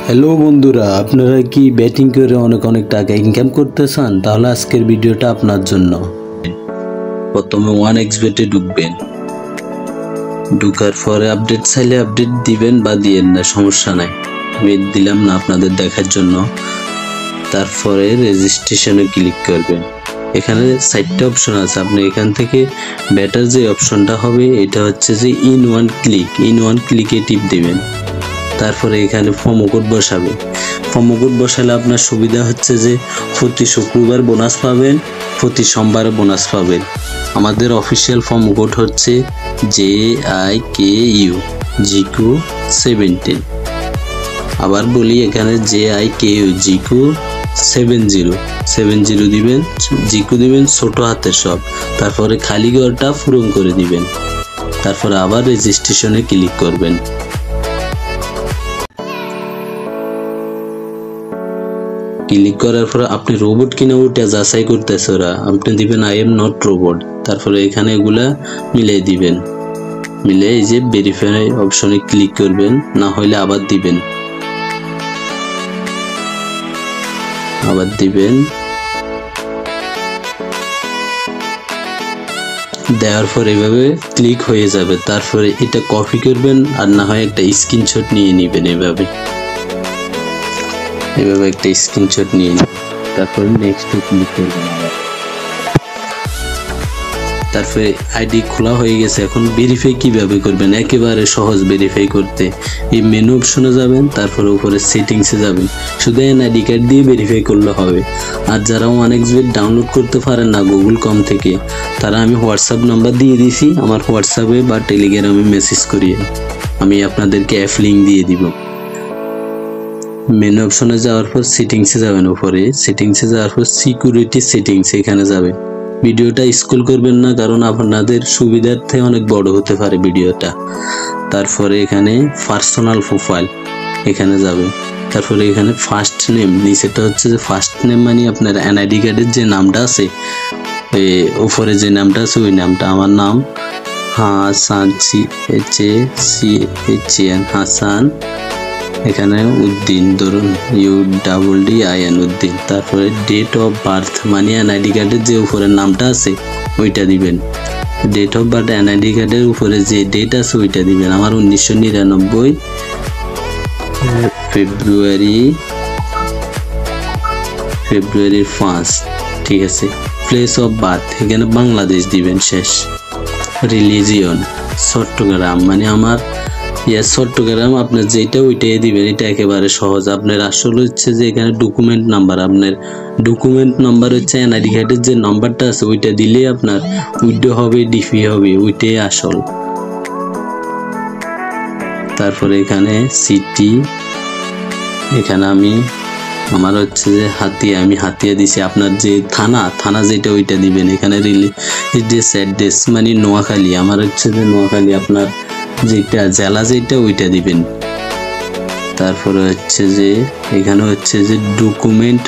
Hello বন্ধুরা, আপনারা কি ব্যাটিং করে অনেক টাকা ইনকাম করতে চান? তাহলে আজকের ভিডিওটা আপনার জন্য। প্রথমে 1xbet-এ ঢুকবেন। ঢুকার পরে আপডেট চাইলে আপডেট দিবেন বা দিয়েন না, সমস্যা নাই। আমি দিলাম না আপনাদের দেখার জন্য। তারপরে রেজিস্ট্রেশনে ক্লিক করবেন। এখানে 4টা অপশন আছে, আপনি এখান থেকে ব্যাটার যে অপশনটা হবে এটা হচ্ছে যে ইন ওয়ান ক্লিকে টিপ দিবেন। তারপরে এখানে প্রোমো কোড বসাবে। প্রোমো কোড বসালে আপনার সুবিধা হচ্ছে যে প্রতি শুক্রবার বোনাস পাবেন, প্রতি সোমবার বোনাস পাবেন। আমাদের অফিসিয়াল প্রোমো কোড হচ্ছে JIKU 17। আবার বলি, এখানে JIKU 70 দিবেন, জিকু দিবেন ছোট হাতের সব। তারপরে খালি ঘরটা পূরণ করে দিবেন। তারপরে আবার রেজিস্ট্রেশনে ক্লিক করবেন। ক্লিক করার পরে আপনি রোবট কিনা ওটা যাচাই করতেছে ওরা, আপনি দিবেন আই এম নট রোবট। তারপরে এখানে এগুলা মিলিয়ে দিবেন। মিলে এই যে ভেরিফাই অপশনে ক্লিক করবেন, না হলে আবার দিবেন। দেওয়ার পর এভাবে ক্লিক হয়ে যাবে। তারপরে এটা কপি করবেন, আর না হয় একটা স্ক্রিনশট নিয়ে নেবেন। এভাবে একটা স্ক্রিনশট নিয়ে নিন। তারপরে নেক্সটে ক্লিক করবেন। তারপরে আইডি খোলা হয়ে গেছে। এখন ভেরিফাই কিভাবে করবেন? একেবারে সহজ ভেরিফাই করতে। এই মেনু অপশনে যাবেন, তারপরে উপরে সেটিংসে যাবেন। শুধু এনআইডি কার্ড দিয়ে ভেরিফাই করলে হবে। আর যারা 1xbet ডাউনলোড করতে পারেন না গুগল.com থেকে, তারা আমি হোয়াটসঅ্যাপ নাম্বার দিয়ে দিছি, আমার হোয়াটসঅ্যাপে বা টেলিগ্রামে মেসেজ করিয়ে আমি আপনাদেরকে অ্যাপ লিঙ্ক দিয়ে দিব। মেনু অপশনে যাওয়ার পর সেটিংসে যাবেন। উপরে সেটিংসে যাওয়ার পর সিকিউরিটি সেটিংস এখানে যাবেন। ভিডিওটা স্ক্রল করবেন না, কারণ আপনাদের সুবিধার্থে অনেক বড় হতে পারে ভিডিওটা। তারপরে এখানে পার্সোনাল প্রোফাইল এখানে যাবেন। তারপরে এখানে ফার্স্ট নেম, নিচেটা হচ্ছে যে ফার্স্ট নেম মানে আপনার এনআইডি কার্ডের যে নামটা আছে, উপরে যে নামটা আছে ওই নামটা। আমার নাম হাসান, হাসান। এখানে উদ্দিন, ধরুন UDDIN উদ্দিন। তারপরে ডেট অফ বার্থ মানে এনআইডি কার্ডের যে উপরের নামটা আছে ওইটা দিবেন। ডেট অফ বার্থ এনআইডি কার্ডের উপরে যে ডেট আছে ওইটা দিবেন। আমার 1999 ফেব্রুয়ারি 5, ঠিক আছে। প্লেস অফ বার্থ এখানে বাংলাদেশ দিবেন শেষ। রিলিজিয়ন চট্টগ্রাম মানে আমার চট্টগ্রাম, আপনার যেটা ওইটাই দিবেন। এটা একেবারে সহজ। আপনার আসলে হচ্ছে যে এখানে ডকুমেন্ট নাম্বার, আপনার ডকুমেন্ট নাম্বার হচ্ছে এনআইডি কার্ডের যে নাম্বারটা আছে ওইটা দিলে আপনার উইড্রো হবে, ডিফি হবে, ওইটাই আসল। তারপরে এখানে সিটি, এখানে আমার হচ্ছে যে হাতিয়া, আমি হাতিয়া দিছি। আপনার যে থানা যেটা ওইটা দিবেন। এখানে অ্যাড্রেস মানে নোয়াখালী, আমার হচ্ছে যে নোয়াখালী। আপনার যেটা জেলা যেটা ওইটা দিবেন। তারপরে হচ্ছে যে এখানে হচ্ছে যে ডকুমেন্ট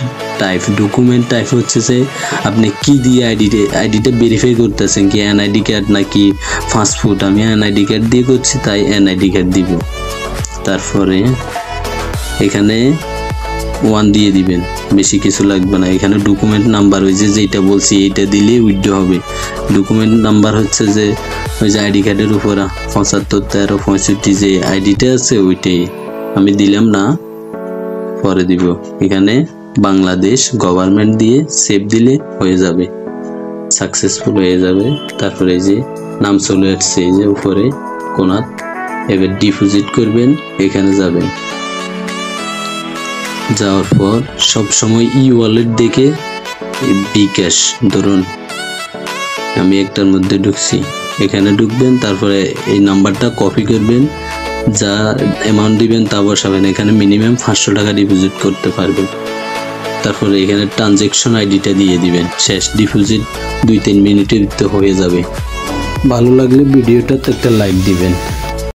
টাইপ হচ্ছে যে আপনি কি দিয়ে আইডিটা ভেরিফাই করতেছেন, কি এনআইডি কার্ড নাকি পাসপোর্ট। আমি এনআইডি কার্ড দিয়ে করছি, তাই এনআইডি কার্ড দিব। তারপরে এখানে 1 দিয়ে দিবেন, বেশি কিছু লাগবে না। এখানে ডকুমেন্ট নাম্বার ওই যে যেটা বলছি এইটা দিলে উইথড্র হবে। ডকুমেন্ট নাম্বার হচ্ছে যে ওই যে আইডি কার্ডের উপর 751365 যে আইডিটা আছে ওইটাই আমি দিলাম না, পরে দিব। এখানে বাংলাদেশ গভর্নমেন্ট দিয়ে সেভ দিলে হয়ে যাবে, সাকসেসফুল হয়ে যাবে। তারপরে এই যে নাম চলে আসছে এই যে উপরে কোনাত। এবার ডিপোজিট করবেন, এখানে যাবেন। যাওয়ার পর সবসময় ওয়ালেট দেখে বিকাশ, ধরুন আমি একটার মধ্যে ঢুকছি, এখানে ঢুকবেন। তারপরে এই নাম্বারটা কপি করবেন, যা অ্যামাউন্ট দিবেন তা বসাবেন। এখানে মিনিমাম 500 টাকা ডিপোজিট করতে পারবেন। তারপরে এখানে ট্রানজ্যাকশন আইডিটা দিয়ে দিবেন, শেষ। ডিপোজিট 2-3 মিনিটের ভিতরে হয়ে যাবে। ভালো লাগলে ভিডিওটাতে একটা লাইক দিবেন।